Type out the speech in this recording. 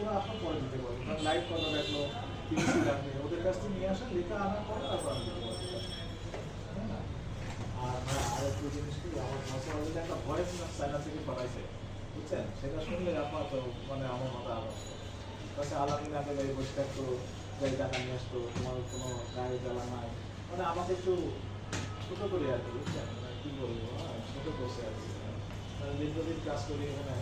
করে আপনার পরে দিতে পারবেন, কারণ লাইভ কথা দেখলো, পিএসসি লাগবে, ওদের কাছ থেকে নিয়ে আসেন, লেখা আনার পরে তারপর আমি দিতে পারবো। তাই না? আর আর একটু জিনিস কি, আমার ভাষা বলতে একটা ভয়েস চায়না থেকে পাঠাইছে, বুঝছেন? সেটা শুনলে আপনার তো মানে আমার মাথা আবার কাছে আলামিন আগে যাই বসে থাকতো, যাই টাকা নিয়ে আসতো, তোমার কোনো গায়ে জ্বালা নাই, মানে আমাকে একটু ছোটো করে আর কি, বুঝছেন? মানে কী বলবো, হ্যাঁ ছোটো করছে আর কি। মানে দীর্ঘদিন কাজ করি এখানে,